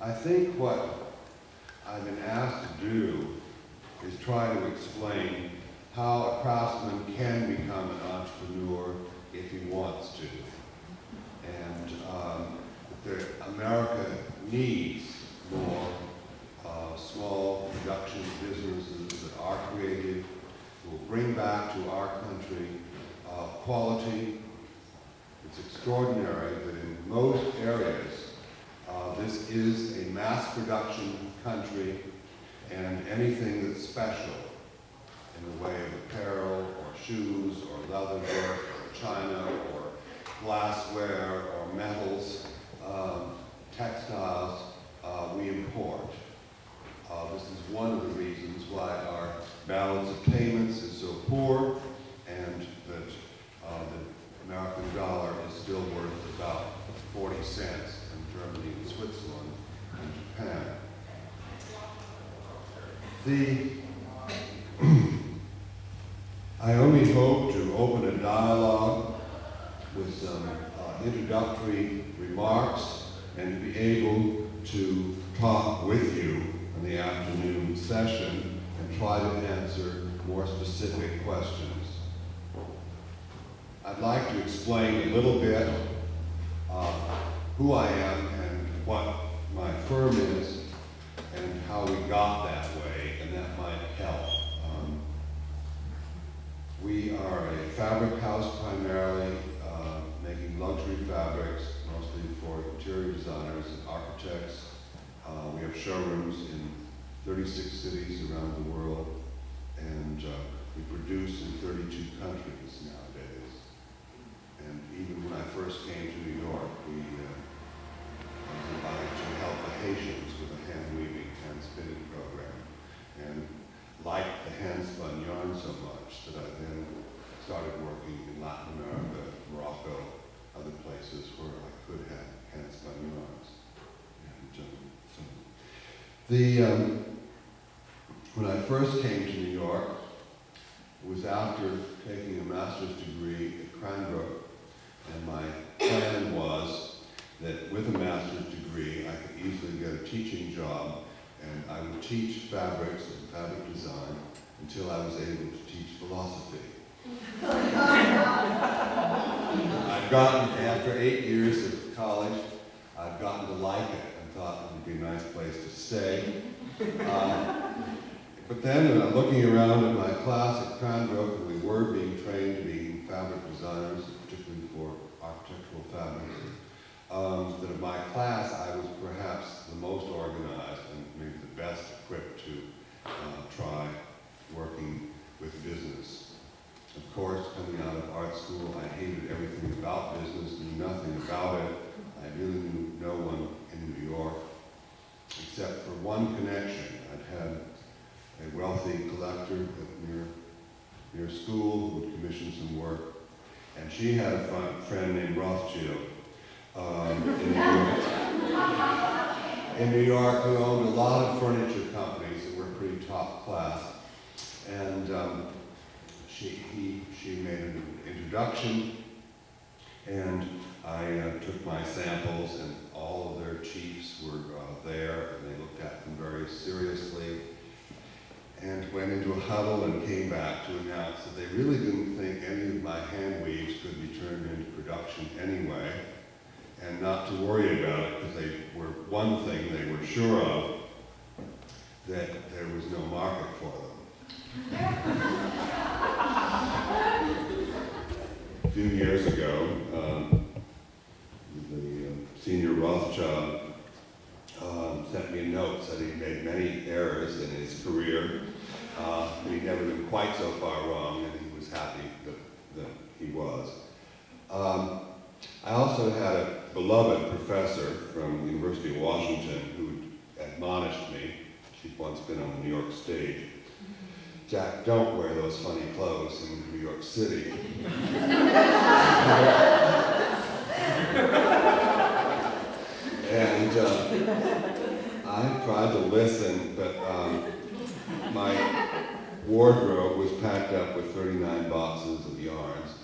I think what I've been asked to do is try to explain how a craftsman can become an entrepreneur if he wants to. And America needs more small production businesses that are creative, will bring back to our country quality. It's extraordinary that in most areas this is a mass production country, and anything that's special in the way of apparel or shoes or leatherwork or china or glassware or metals, textiles, we import. This is one of the reasons why our balance of payments is so poor, and that the American dollar is still worth about 40 cents in Germany and Switzerland and Japan. I only hope to open a dialogue with some introductory remarks and to be able to talk with you in the afternoon session and try to answer more specific questions. I'd like to explain a little bit who I am and what my firm is and how we got that way, and that might help. We are a fabric house primarily, making luxury fabrics, mostly for interior designers and architects. We have showrooms in 36 cities around the world, and we produce in 32 countries nowadays. And even when I first came to New York, we was invited to help the Haitians with a hand-weaving, hand-spinning program, and liked the hand-spun yarn so much that I then started working in Latin America, Morocco, other places where I could have hand-spun yarns. And when I first came to New York, it was after taking a master's degree at Cranbrook, and my plan was that with a master's degree I could easily get a teaching job, and I would teach fabrics and fabric design until I was able to teach philosophy. I've gotten, after 8 years of college, I've gotten to like it and thought it would be a nice place to stay. But then looking around at my class at Cranbrook, and we were being trained to be fabric designers, particularly for architectural fabrics, that of my class I was perhaps the most organized and maybe the best equipped to try working with business. Of course, coming out of art school, I hated everything about business, knew nothing about it. I really knew no one in New York, except for one connection. I'd had a wealthy collector near school who would commission some work, and she had a friend named Rothschild in New York who owned a lot of furniture companies that were pretty top class, and she made an introduction, and I took my samples, and all of their chiefs were there, and they looked at them very seriously, and went into a huddle and came back to announce that they really didn't think any of my hand weaves could be turned into production anyway, and not to worry about it, because they were one thing they were sure of, that there was no market for them. A few years ago, the senior Rothschild sent me a note, said he'd made many errors in his career, but he'd never been quite so far wrong, and he was happy that he was. I also had a beloved professor from the University of Washington who admonished me. She'd once been on the New York stage. Jack, don't wear those funny clothes in New York City. And I tried to listen, but my wardrobe was packed up with 39 boxes of yarns,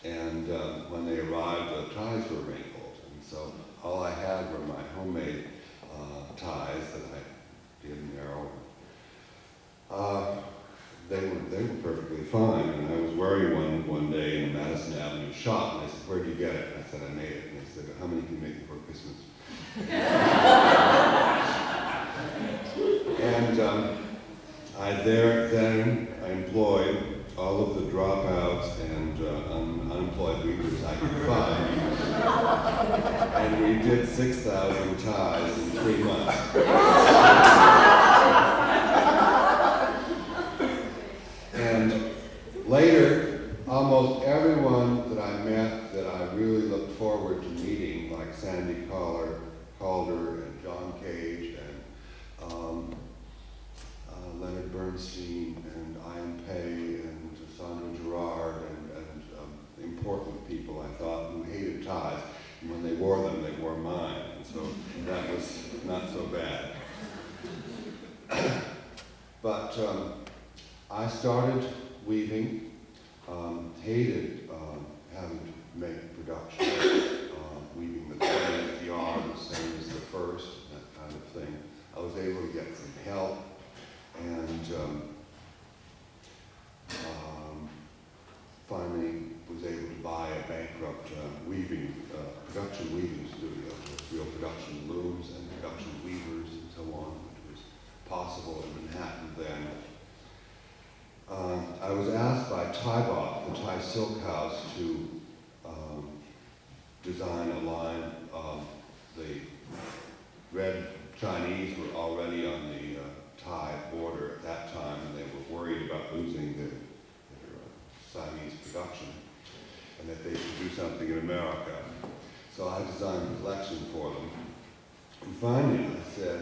and when they arrived, the ties were wrinkled, and so all I had were my homemade ties And I employed all of the dropouts and unemployed weavers I could find. And we did 6,000 ties in 3 months. And later, almost everyone that I met that I really looked forward to meeting, like Sandy Calder and John Cage and Leonard Bernstein and Ian Pei and Sandra Gerard and important people I thought who hated ties. And when they wore them, they wore mine. And so that was not so bad. But I started weaving, hated having to make production, weaving the 20th yard, the same as the first, that kind of thing. I was able to get some help and finally was able to buy a bankrupt production weaving studio with real production looms and production weavers and so on, which was possible in Manhattan then. I was asked by Tybot, the Thai Silk House, to design a line. The Red Chinese were already on the Thai border at that time, and they were worried about losing their Siamese production, and that they should do something in America. So I designed a collection for them. And finally, I said,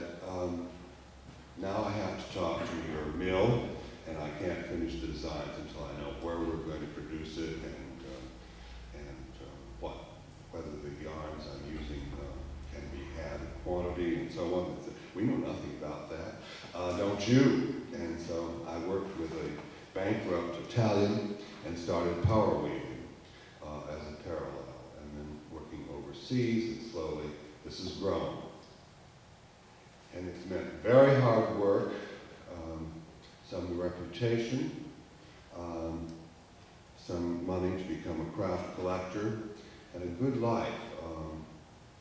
now I have to talk to your mill, and I can't finish the designs until I know where we're going to produce it and whether the yarns I'm using can be had in quantity and so on. I said, we know nothing about that, don't you? And so I worked with a bankrupt Italian and started power weaving as a parallel, and then working overseas, and slowly this has grown. And it's meant very hard work, some reputation, some money to become a craft collector, and a good life,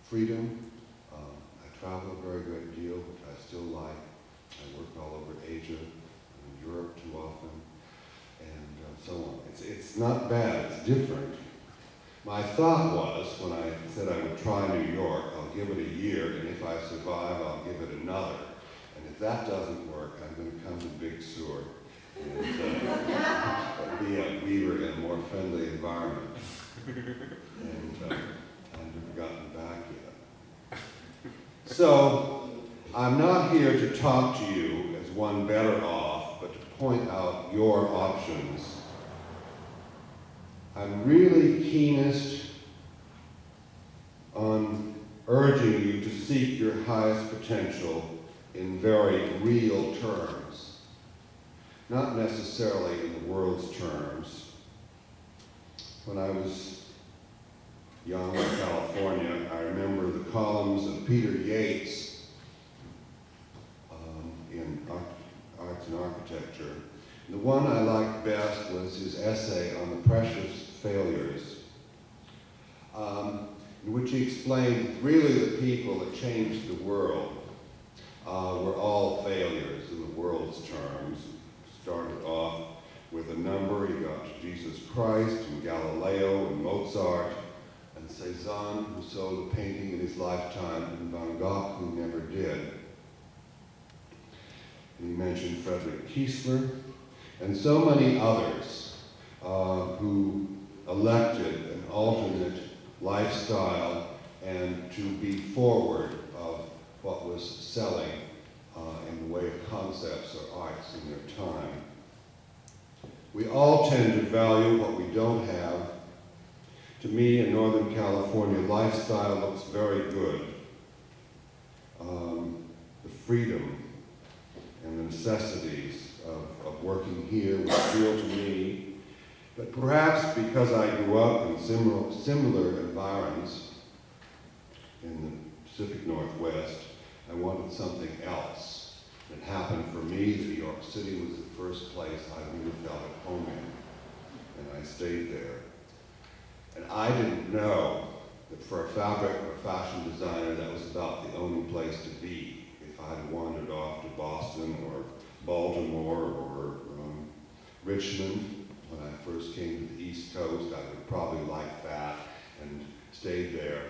freedom. I travel a very great deal, which I still like. I work all over Asia, and Europe too often, and so on. It's not bad, it's different. My thought was, when I said I would try New York, I'll give it a year, and if I survive, I'll give it another. And if that doesn't work, I'm going to come to Big Sur and be a weaver in a more friendly environment. And I haven't gotten back yet. So, I'm not here to talk to you as one better off, but to point out your options. I'm really keenest on urging you to seek your highest potential in very real terms, not necessarily in the world's terms. When I was young in California, I remember the columns of Peter Yates in Arts and Architecture. The one I liked best was his essay on the precious failures, in which he explained really the people that changed the world were all failures in the world's terms. Started off with a number, he got to Jesus Christ and Galileo and Mozart and Cézanne, who sold a painting in his lifetime, and Van Gogh, who never did. And he mentioned Frederick Kiesler, and so many others who elected an alternate lifestyle and to be forward of what was selling in the way of concepts or arts in their time. We all tend to value what we don't have. To me, in Northern California, lifestyle looks very good. The freedom and the necessities of working here was real to me, but perhaps because I grew up in similar environs in the Pacific Northwest, I wanted something else. It happened for me that New York City was the first place I really felt at home in, and I stayed there. And I didn't know that for a fabric or fashion designer, that was about the place to be. If I'd wandered off to Boston or Baltimore or Richmond when I first came to the East Coast, I would probably like that and stayed there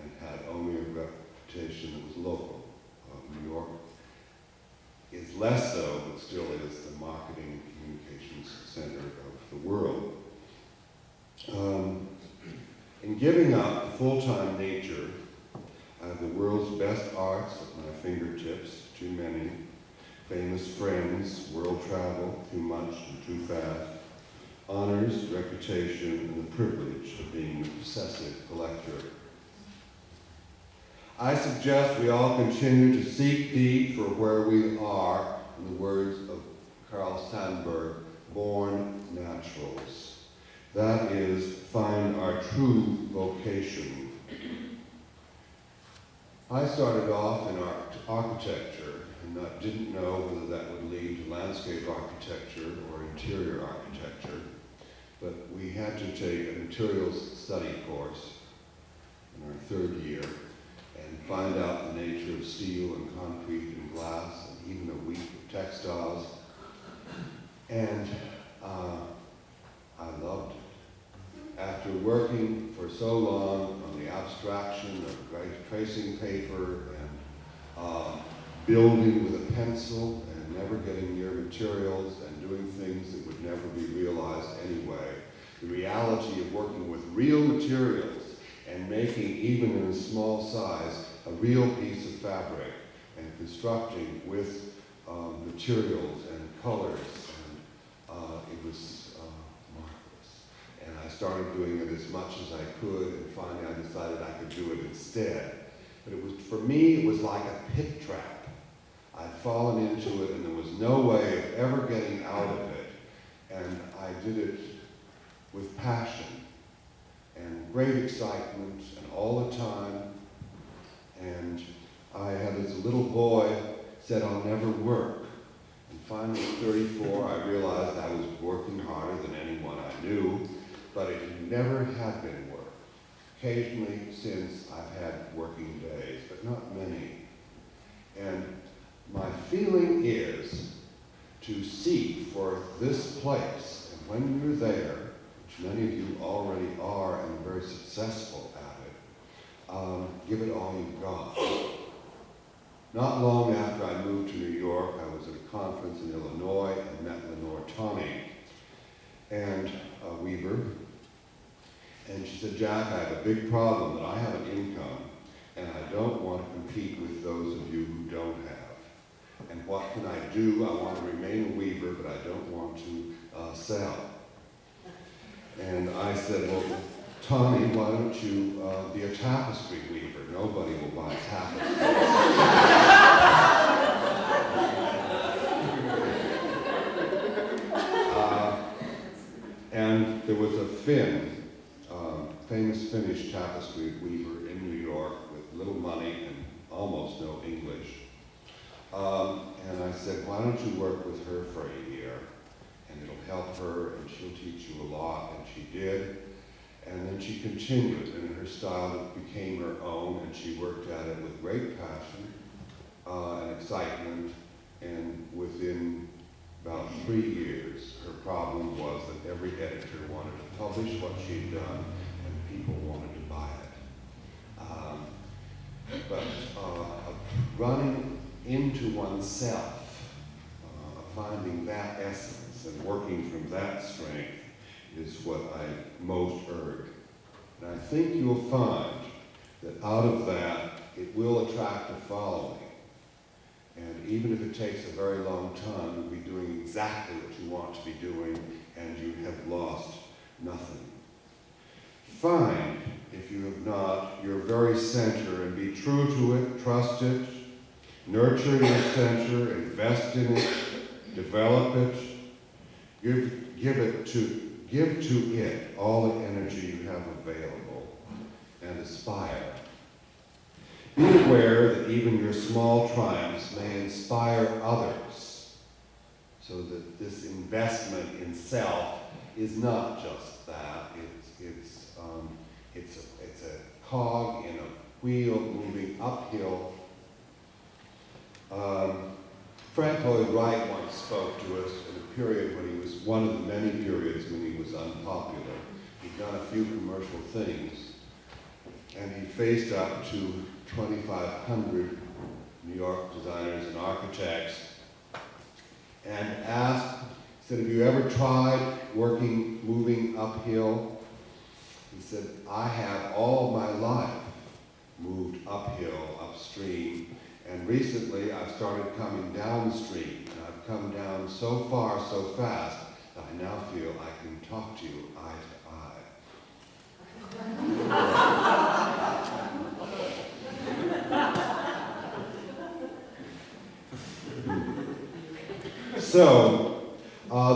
and had only a reputation that was local. New York is less so, but still is the marketing and communications center of the world. In giving up the full-time nature, I have the world's best arts at my fingertips, too many, famous friends, world travel, too much and too fast, honors, reputation, and the privilege of being an obsessive collector. I suggest we all continue to seek deep for where we are, in the words of Carl Sandburg, born naturals. That is, find our true vocation. I started off in architecture and didn't know whether that would lead to landscape architecture or interior architecture, but we had to take a materials study course in our third year and find out the nature of steel and concrete and glass and even a week of textiles. And I loved it. After working for so long on the abstraction of tracing paper and building with a pencil and never getting near materials and doing things that would never be realized anyway, the reality of working with real materials and making, even in a small size, a real piece of fabric and constructing with materials and colors, and it was marvelous. And I started doing it as much as I could, and finally I decided I could do it instead. But it was, for me, it was like a pit trap. I'd fallen into it and there was no way of ever getting out of it. And I did it with passion and great excitement and all the time. And I had, as a little boy, said I'll never work. And finally at 34, I realized I was working harder than anyone I knew, but it never had been work. Occasionally since I've had working days, but not many. And my feeling is to seek for this place, and when you're there, which many of you already are and are very successful at it, give it all you've got. Not long after I moved to New York, I was at a conference in Illinois and met Lenor Larsen, and a weaver. And she said, Jack, I have a big problem that I have an income, and I don't want to compete with those of you who don't have. And what can I do? I want to remain a weaver, but I don't want to sell. And I said, well, Tommy, why don't you be a tapestry weaver? Nobody will buy tapestry. And there was a famous Finnish tapestry weaver in New York with little money and almost no English. And I said, why don't you work with her for a year? And it'll help her and she'll teach you a lot. And she did. And then she continued, and in her style it became her own, and she worked at it with great passion and excitement. And within about 3 years, her problem was that every editor wanted to publish what she'd done, and people wanted to buy it. But running into oneself, finding that essence and working from that strength is what I most urge. And I think you'll find that out of that, it will attract a following. And even if it takes a very long time, you'll be doing exactly what you want to be doing, and you have lost nothing. Find, if you have not, your very center and be true to it, trust it, nurture your center, invest in it, develop it, give to it all the energy you have available, and aspire. Be aware that even your small triumphs may inspire others, so that this investment in self is not just that. It's a cog in a wheel moving uphill Frank Lloyd Wright once spoke to us in a period when he was, one of the many periods when he was unpopular. He'd done a few commercial things, and he faced up to 2,500 New York designers and architects and asked, he said, have you ever tried moving uphill? He said, I have all my life moved uphill, upstream, and recently I've started coming downstream, and I've come down so far, so fast, that I now feel I can talk to you eye to eye. So,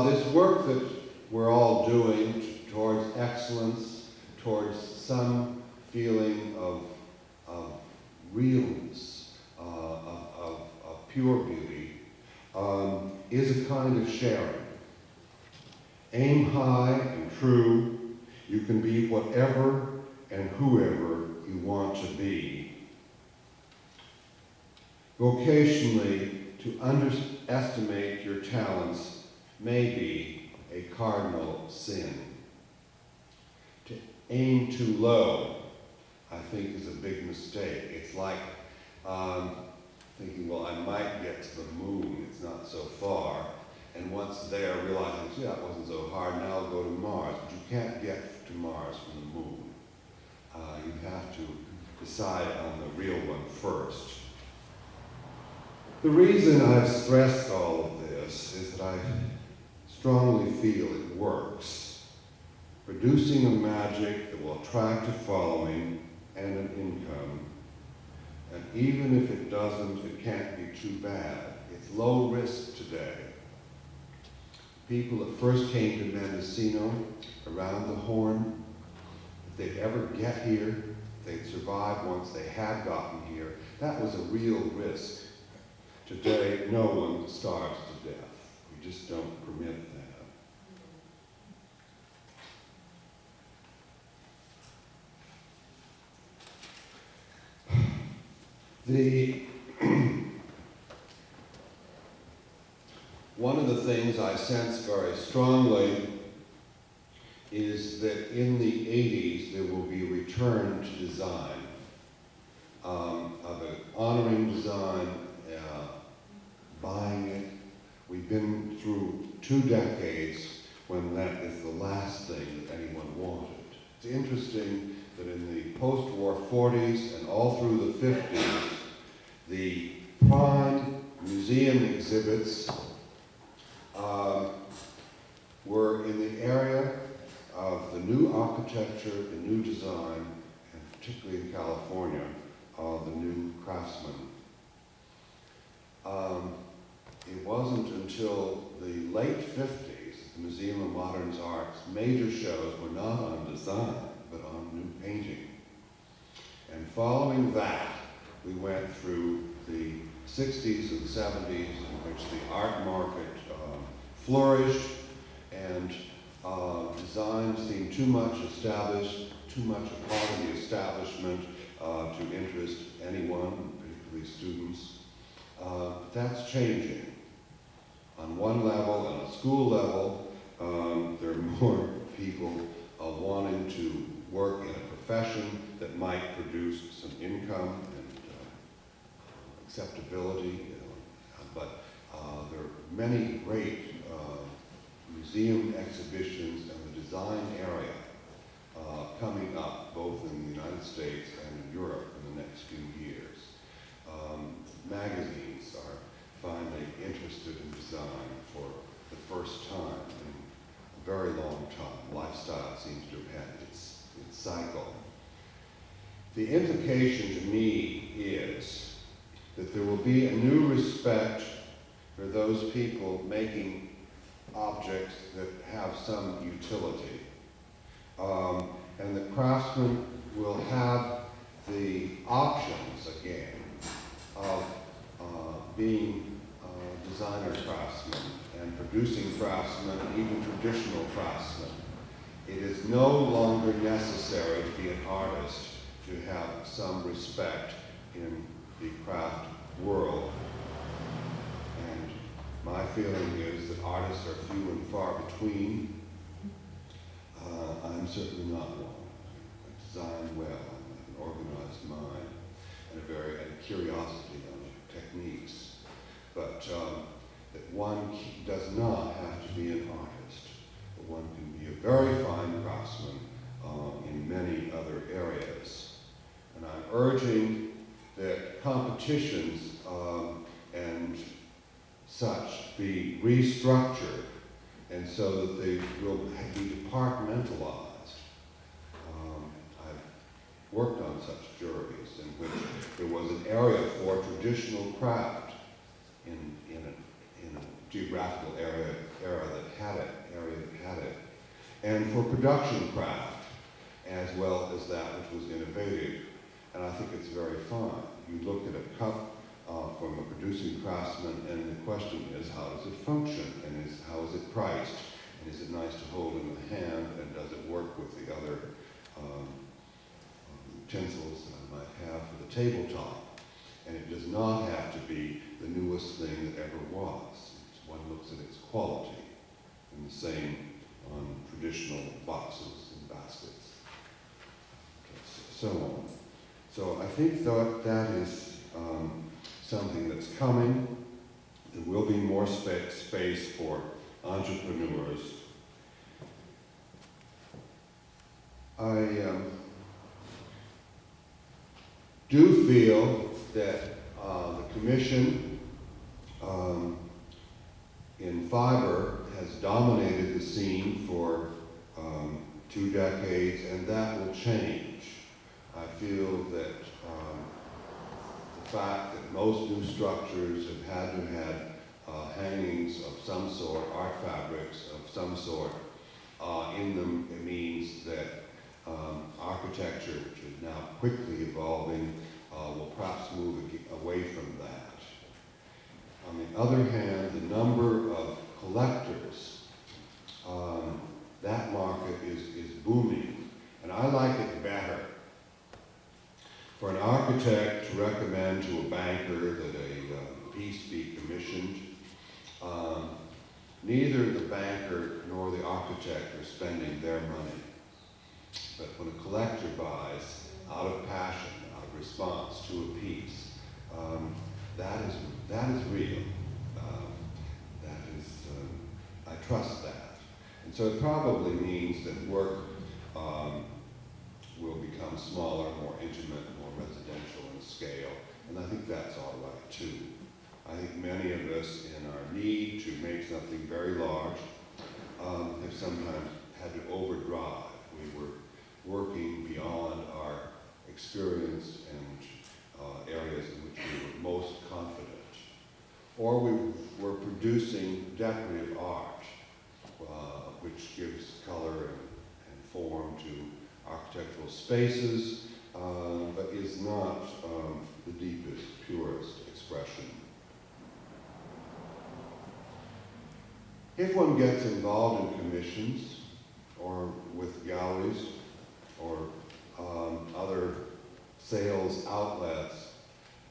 this work that we're all doing towards excellence, towards some feeling of realness, of pure beauty, is a kind of sharing. Aim high and true. You can be whatever and whoever you want to be. Vocationally, to underestimate your talents may be a cardinal sin. To aim too low, I think, is a big mistake. It's like thinking, well, I might get to the moon, it's not so far. And once there, realizing, gee, that wasn't so hard, now I'll go to Mars. But you can't get to Mars from the moon. You have to decide on the real one first. The reason I've stressed all of this is that I strongly feel it works. Producing a magic that will attract a following and an income. And even if it doesn't, it can't be too bad. It's low risk today. People that first came to Mendocino, around the Horn, if they'd ever get here, if they'd survive once they had gotten here, that was a real risk. Today, no one starves to death. We just don't permit that. One of the things I sense very strongly is that in the 80s there will be a return to design, of honoring design, buying it. We've been through 2 decades when that is the last thing that anyone wanted. It's interesting that in the post-war 40s and all through the 50s, the prime museum exhibits were in the area of the new architecture, the new design, and particularly in California, the new craftsman. It wasn't until the late 50s, the Museum of Modern Art's major shows were not on design, but on new painting. And following that, we went through the 60s and 70s in which the art market flourished, and design seemed too much established, too much a part of the establishment to interest anyone, particularly students. But that's changing. On one level, on a school level, there are more people wanting to work in a profession that might produce some income and acceptability, but there are many great museum exhibitions in the design area coming up, both in the United States and in Europe in the next few years. Magazines are finally interested in design for the first time in a very long time. Lifestyle seems to have had its cycle. The implication to me is that there will be a new respect for those people making objects that have some utility. And the craftsman will have the options again of being designer craftsmen and producing craftsmen, and even traditional craftsmen. It is no longer necessary to be an artist to have some respect in the craft world. feeling is that artists are few and far between. I'm certainly not one. I design well, I have an organized mind, and a curiosity on techniques. But that one does not have to be an artist, but one can be a very fine craftsman in many other areas. And I'm urging that competitions and such be restructured, and so that they will be departmentalized. I've worked on such juries in which there was an area for traditional craft in a geographical area that had it, and for production craft, as well as that which was innovative. And I think it's very fine. You look at a cup from a producing craftsman, and the question is, how does it function, and how is it priced, and is it nice to hold in the hand, and does it work with the other utensils that I might have for the tabletop? And it does not have to be the newest thing that ever was. One looks at its quality, and the same on traditional boxes and baskets, so on. So I think that is something that's coming. There will be more space for entrepreneurs. I do feel that the Commission in fiber has dominated the scene for 2 decades, and that will change. I feel that the fact that most new structures have had to have hangings of some sort, art fabrics of some sort in them, it means that architecture, which is now quickly evolving, will perhaps move away from that. On the other hand, the number of collectors, that market is booming, and I like it better for an architect to recommend to a banker that a piece be commissioned. Neither the banker nor the architect are spending their money. But when a collector buys out of passion, out of response to a piece, that is real. I trust that. And so it probably means that work will become smaller, more intimate, more residential in scale. And I think that's all right too. I think many of us in our need to make something very large have sometimes had to overdrive. We were working beyond our experience and areas in which we were most confident. Or we were producing decorative art, which gives color and form to architectural spaces, but is not the deepest, purest expression. If one gets involved in commissions, or with galleries, or other sales outlets,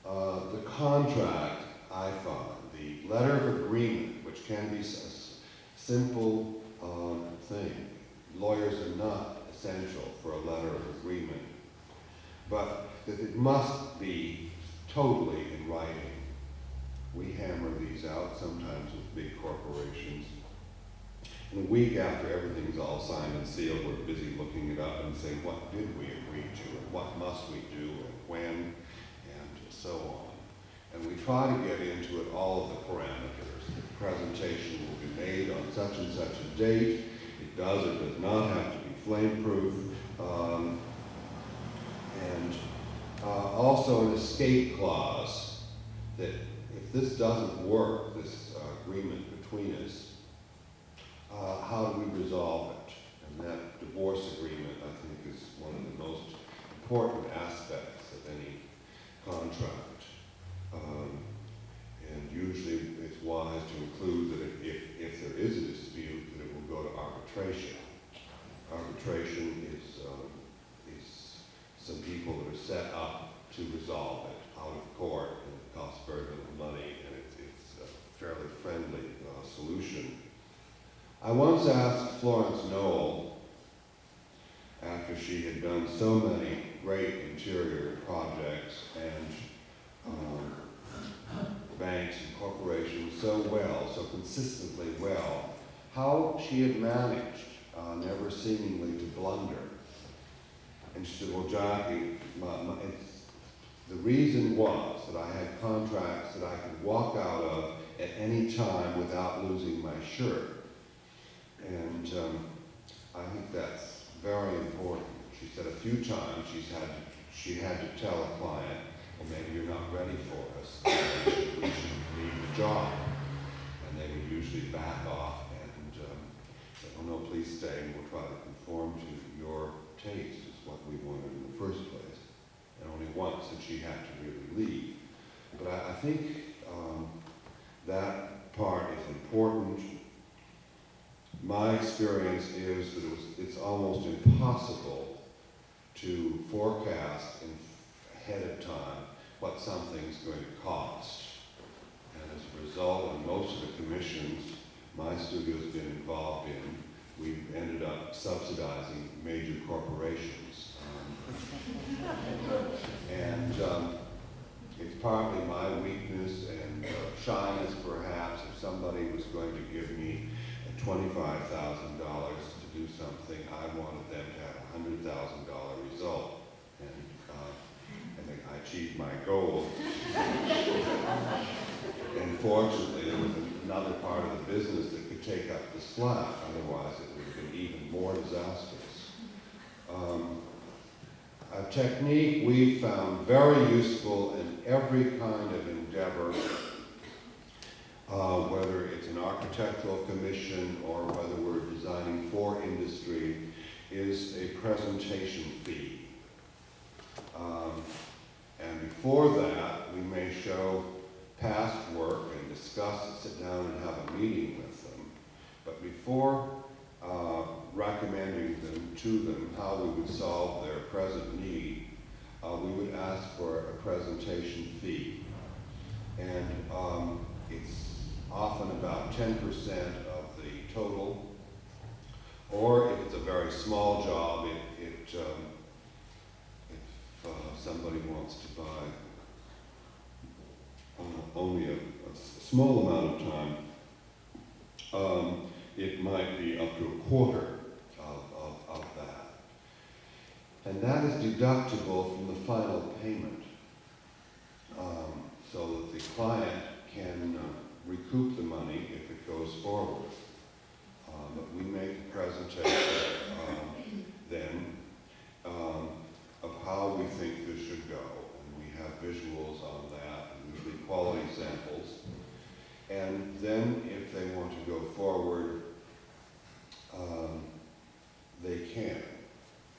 the contract, I find, the letter of agreement, which can be a simple thing. Lawyers are not essential for a letter of agreement, but that it must be totally in writing. We hammer these out sometimes with big corporations. And a week after everything's all signed and sealed, we're busy looking it up and saying, what did we agree to, and what must we do, and when, and so on. And we try to get into it all of the parameters. The presentation will be made on such and such a date. It does or does not have to be flame-proof. And also an escape clause that if this doesn't work, this agreement between us, how do we resolve it? And that divorce agreement, I think, is one of the most important aspects of any contract. And usually it's wise to include that if there is a dispute, that it will go to arbitration. Arbitration is some people that are set up to resolve it out of court, and it costs very little money, and it's fairly friendly I once asked Florence Knoll, after she had done so many great interior projects and banks and corporations so well, so consistently well, how she had managed, never seemingly to blunder. And she said, well, Jackie, the reason was that I had contracts that I could walk out of at any time without losing my shirt. And I think that's very important. She said a few times she had to tell a client, well, maybe you're not ready for us. We should leave the job. And they would usually back off and say, oh no, please stay, and we'll try to conform to your taste, is what we wanted in the first place. And only once did she have to really leave. But I think that part is important. My experience is that it's almost impossible to forecast ahead of time what something's going to cost. And as a result, on most of the commissions my studio's been involved in, we've ended up subsidizing major corporations. And it's partly my weakness and shyness, perhaps. If somebody was going to give me $25,000 to do something, I wanted them to have a $100,000 result. And I think I achieved my goal. And fortunately, there was another part of the business that could take up the slack. Otherwise, it would have been even more disastrous. A technique we found very useful in every kind of endeavor, whether it's an architectural commission or whether we're designing for industry, is a presentation fee. And before that, we may show past work and discuss it, sit down and have a meeting with them. But before recommending to them how we would solve their present need, we would ask for a presentation fee. And it's often about 10% of the total, or if it's a very small job, if somebody wants to buy only a small amount of time, it might be up to a quarter of that. And that is deductible from the final payment, so that the client can recoup the money if it goes forward. But we make a presentation then of how we think this should go. And we have visuals on that, usually quality samples. And then if they want to go forward, they can.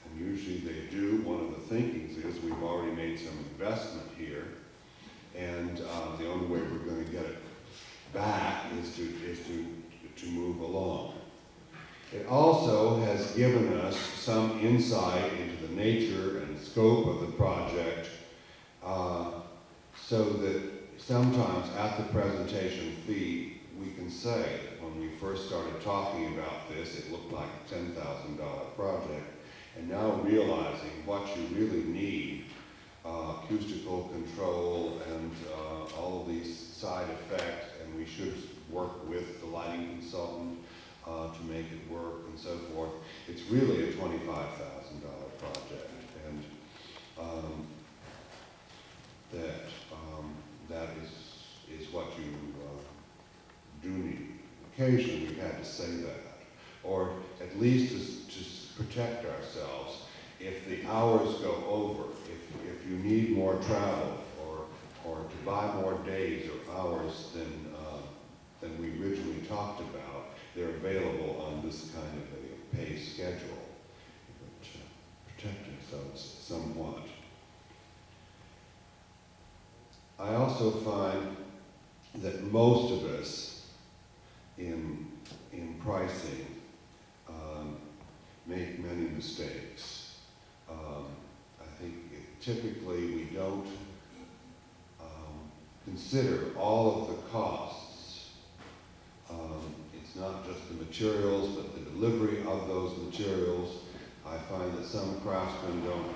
And usually they do. One of the thinkings is we've already made some investment here, and the only way we're going to get it back is to move along. It also has given us some insight into the nature and scope of the project, so that sometimes at the presentation fee, we can say that when we first started talking about this, it looked like a $10,000 project. And now realizing what you really need, acoustical control and all of these side effects, and we should work with the lighting consultant to make it work and so forth. It's really a $25,000 project, and that is what you do need. Occasionally we've had to say that, or at least to protect ourselves. If the hours go over, if you need more travel, or to buy more days or hours than we originally talked about, they're available on this kind of a pay schedule, but protect ourselves somewhat. I also find that most of us in pricing make many mistakes. I think typically we don't consider all of the costs. It's not just the materials, but the delivery of those materials. I find that some craftsmen don't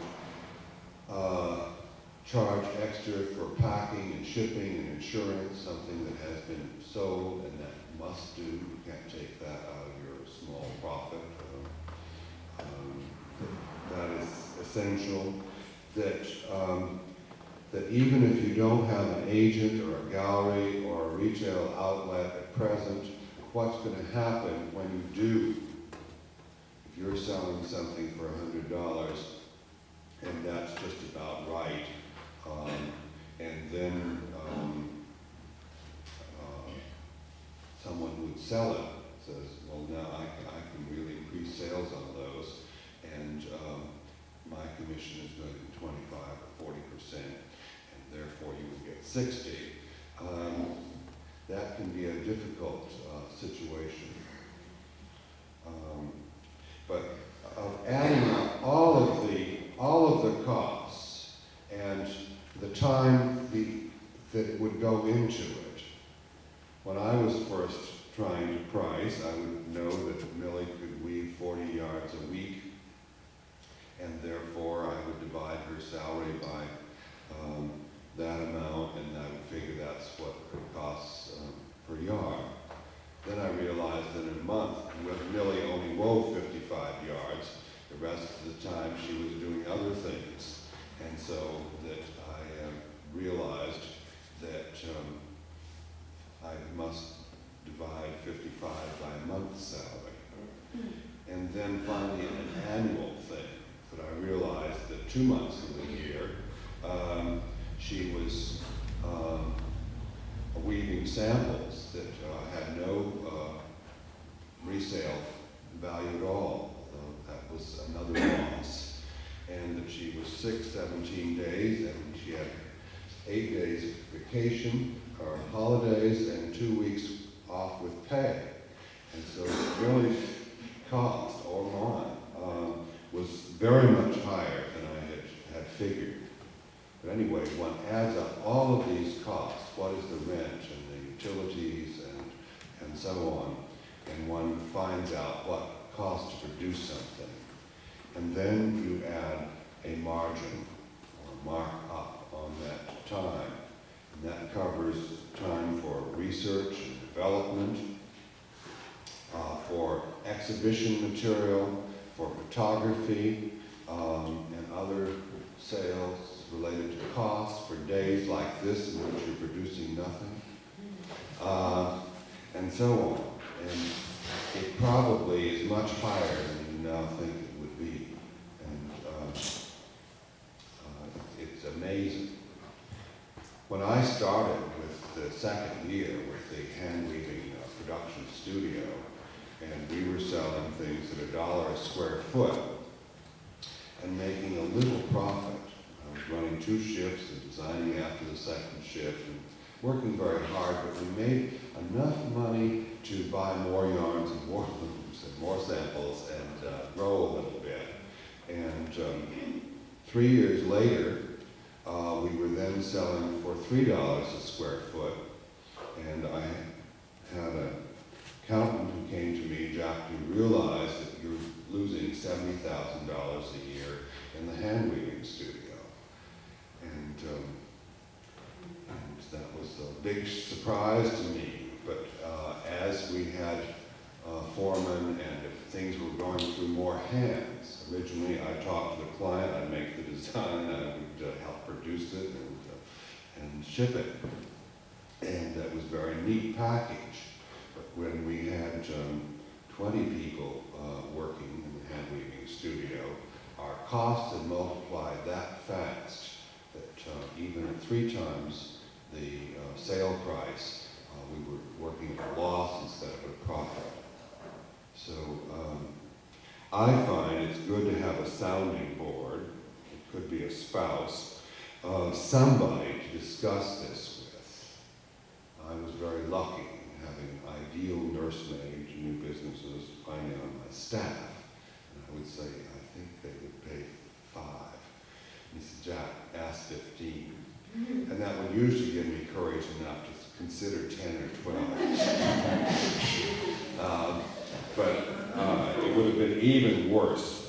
charge extra for packing and shipping and insurance, something that has been sold and that must do. You can't take that out of your small profit. That is essential. That even if you don't have an agent or a gallery or a retail outlet at present, what's going to happen when you do? If you're selling something for $100 and that's just about right, and then someone would sell it, says, well, now I can really increase sales on those, and my commission is going to be 25 or 40%, and therefore you would get 60. That can be a difficult situation. But adding up all of the costs and the time that would go into it. When I was first trying to price, I would know that Millie could weave 40 yards a week, and therefore I would divide her salary by that amount, and I would figure that's what it costs per yard. Then I realized that in a month, Millie only wove 55 yards. The rest of the time she was doing other things. And so that I realized that I must divide 55 by a month's salary. And then finally an annual thing, that I realized that 2 months of the year, she was weaving samples that had no resale value at all. That was another loss. And that she was sick 17 days, and she had 8 days of vacation or holidays and 2 weeks off with pay. And so Millie's cost, or mine, was very much higher than I had figured. But anyway, one adds up all of these costs, what is the rent and the utilities and so on, and one finds out what it costs to produce something. And then you add a margin or markup on that time. And that covers time for research and development, for exhibition material, for photography, and other sales related to costs for days like this in which you're producing nothing, and so on. And it probably is much higher than you now think it would be. And it's amazing. When I started with the second year with the hand weaving production studio, and we were selling things at $1 a square foot and making a little profit. I was running 2 shifts and designing after the second shift and working very hard, but we made enough money to buy more yarns and more looms and more samples and grow a little bit. And 3 years later, we were then selling for $3 a square foot, and I had an accountant who came to me, Jack, you realize that you're losing $70,000 a year in the hand weaving studio. And that was a big surprise to me. But as we had foremen and if things were going through more hands, originally I talked to the client, I'd make the design, I would help produce it and ship it. And that was a very neat package. But when we had 20 people working in the hand weaving studio, our costs had multiplied that fast that even at 3 times the sale price, we were working at a loss instead of a profit. So I find it's good to have a sounding board. It could be a spouse, somebody to discuss this with. I was very lucky in having ideal nursemaid to new businesses finally on my staff. And I would say, I think they would pay 5. He said, Jack, ask 15. And that would usually give me courage enough to consider 10 or 12. But it would have been even worse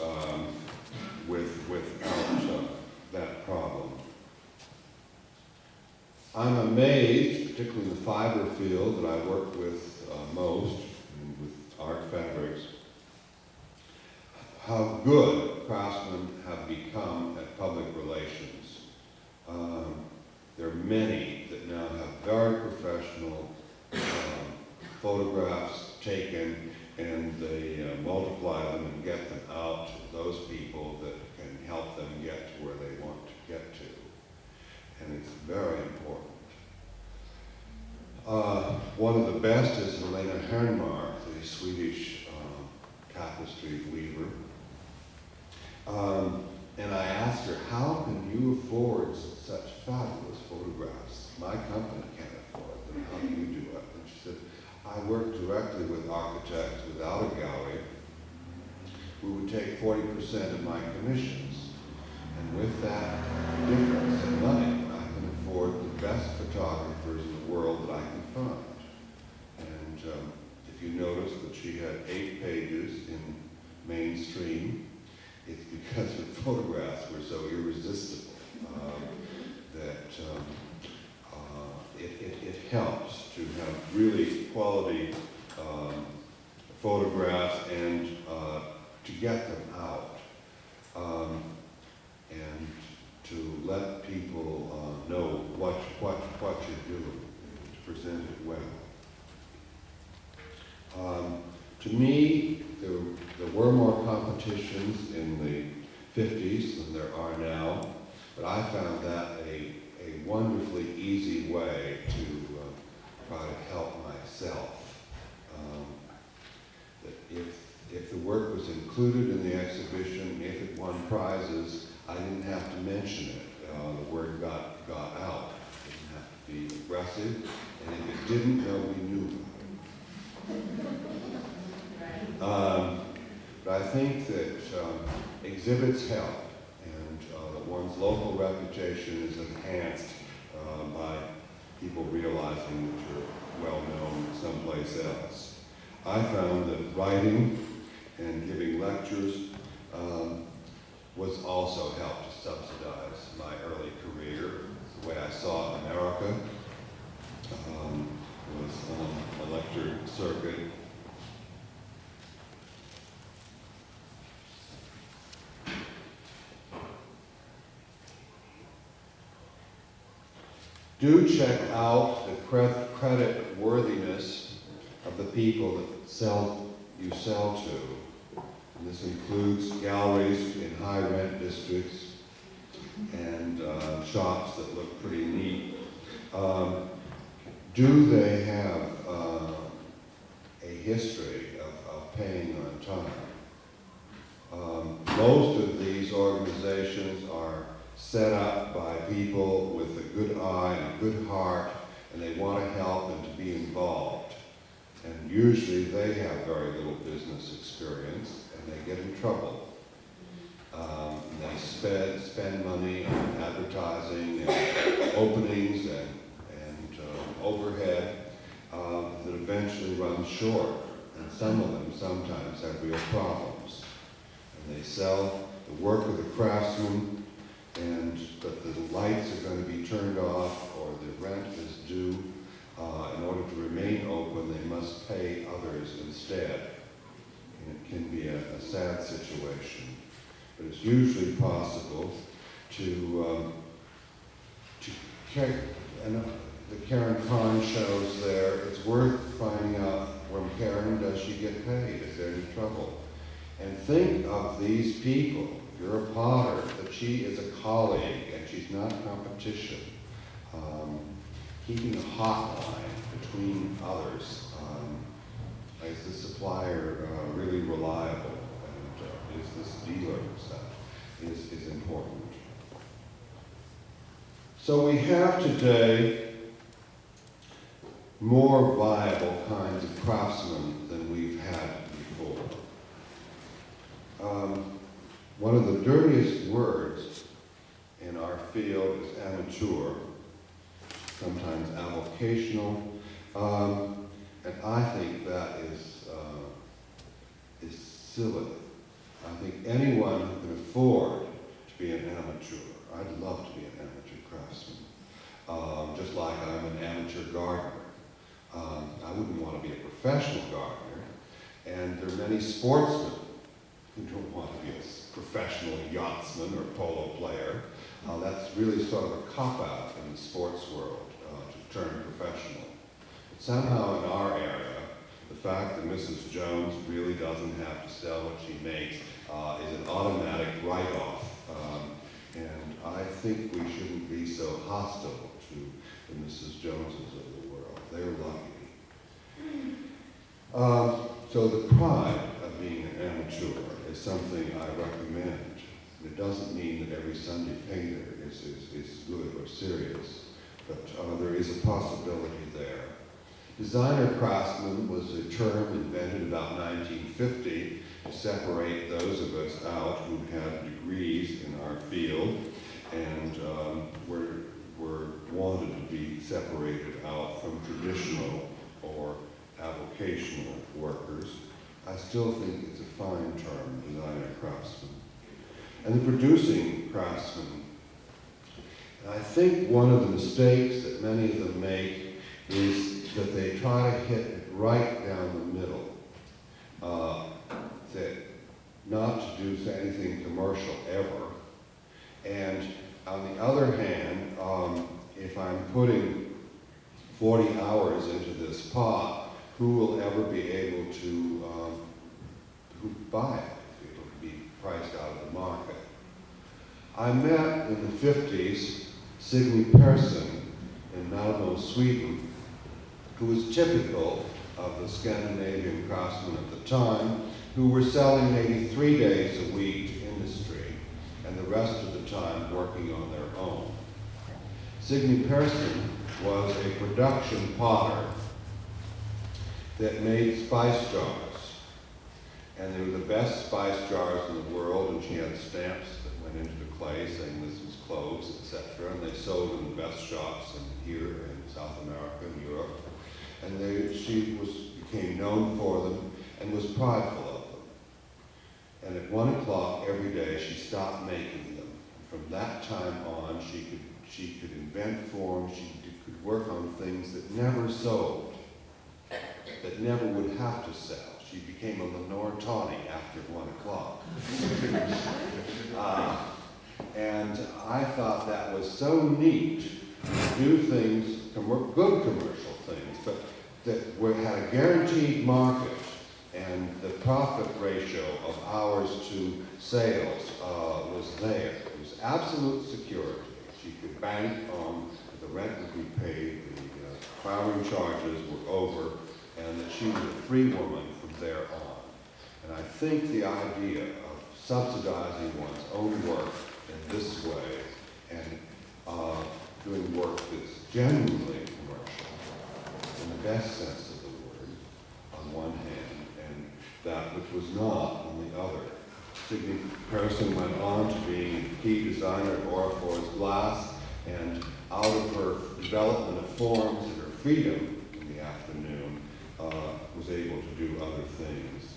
without that problem. I'm amazed, particularly in the fiber field that I work with most, with art fabrics, how good craftsmen have become at public relations. There are many that now have very professional photographs taken, and they multiply them and get them out to those people that can help them get to where they want to get to. And it's very important. One of the best is Lenor Larsen, the Swedish tapestry weaver. And I asked her, how can you afford such fabulous photographs? My company can't afford them. How do you do it? And she said, I work directly with architects without a gallery. We would take 40% of my commissions. And with that difference in money, I can afford the best photographers in the world that I can find. And if you notice that she had 8 pages in mainstream, it's because her photographs were so irresistible that it helps to have really quality photographs and to get them out and to let people know what you're doing, to present it well. To me, there were more competitions in the 50s than there are now, but I found that a wonderfully easy way to try to help myself. That if the work was included in the exhibition, if it won prizes, I didn't have to mention it. The word got out. It didn't have to be aggressive, and if it didn't, nobody knew about it. But I think that exhibits help, and that one's local reputation is enhanced by people realizing that you're well known someplace else. I found that writing and giving lectures was also helped to subsidize my early career. The way I saw America was on a lecture circuit. Do check out the credit worthiness of the people that you sell to. And this includes galleries in high rent districts and shops that look pretty neat. Do they have a history of paying on time? Most of these organizations are set up by people with a good eye and a good heart, and they want to help and to be involved. And usually they have very little business experience, and they get in trouble. They spend money on advertising and openings and overhead that eventually runs short. And some of them sometimes have real problems. And they sell the work of the craftsman, but the lights are going to be turned off or the rent is due. In order to remain open, they must pay others instead. And it can be a sad situation. But it's usually possible to check, and the Karen Kahn shows there, it's worth finding out from Karen, does she get paid? Is there any trouble? And think of these people. You're a potter, that she is a colleague and she's not competition. Keeping a hotline between others. Is the supplier really reliable? And is this dealer is important. So we have today more viable kinds of craftsmen than we've had before. One of the dirtiest words in our field is amateur, sometimes avocational, And I think that is silly. I think anyone who can afford to be an amateur, I'd love to be an amateur craftsman, just like I'm an amateur gardener. I wouldn't want to be a professional gardener, and there are many sportsmen who don't want to be a professional yachtsman or polo player. That's really sort of a cop-out in the sports world, to turn professional. But somehow in our area, the fact that Mrs. Jones really doesn't have to sell what she makes is an automatic write-off. And I think we shouldn't be so hostile to the Mrs. Joneses of the world. They're lucky. So the pride of being an amateur is something I recommend. It doesn't mean that every Sunday painter is good or serious, but there is a possibility there. Designer craftsman was a term invented about 1950 to separate those of us out who had degrees in our field and were wanted to be separated out from traditional or avocational workers. I still think it's a fine term, designer craftsman. And the producing craftsman. And I think one of the mistakes that many of them make is that they try to hit it right down the middle. That not to do anything commercial ever. And on the other hand, if I'm putting 40 hours into this pot, who will ever be able to buy it? It will be priced out of the market. I met in the 50s Signe Persson in Malmö, Sweden, who was typical of the Scandinavian craftsmen at the time, who were selling maybe 3 days a week to industry, and the rest of the time working on their own. Signe Persson was a production potter that made spice jars. And they were the best spice jars in the world, and she had stamps that went into the clay saying this was cloves, etc. And they sold in the best shops here in South America and Europe. And she became known for them and was prideful of them. And at 1 o'clock every day she stopped making them. From that time on, she could invent forms, she could work on things that never sold, that never would have to sell. She became a Lenor Larsen after 1 o'clock. And I thought that was so neat to do things, good commercial things, but that had a guaranteed market, and the profit ratio of hours to sales was there. It was absolute security. She could bank on the rent would be paid, the filing charges were over, and that she was a free woman from there on. And I think the idea of subsidizing one's own work in this way and doing work that's genuinely commercial, in the best sense of the word, on one hand, and that which was not on the other. Signe Persson went on to being a key designer at Orrefours Glass, and out of her development of forms and her freedom in the afternoon, was able to do other things.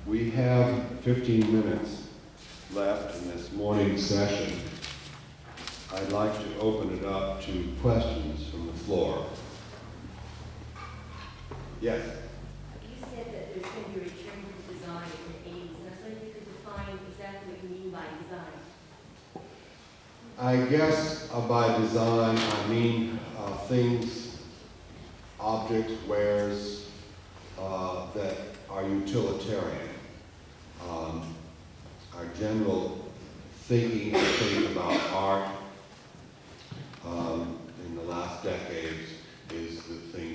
We have 15 minutes left in this morning session. I'd like to open it up to questions from the floor. Yes? You said that there's going to be a return to design in the 80s, and I was wondering if you could define exactly what you mean by design. I guess by design, I mean things, objects, wares that are utilitarian. Our general thinking about art in the last decades is that things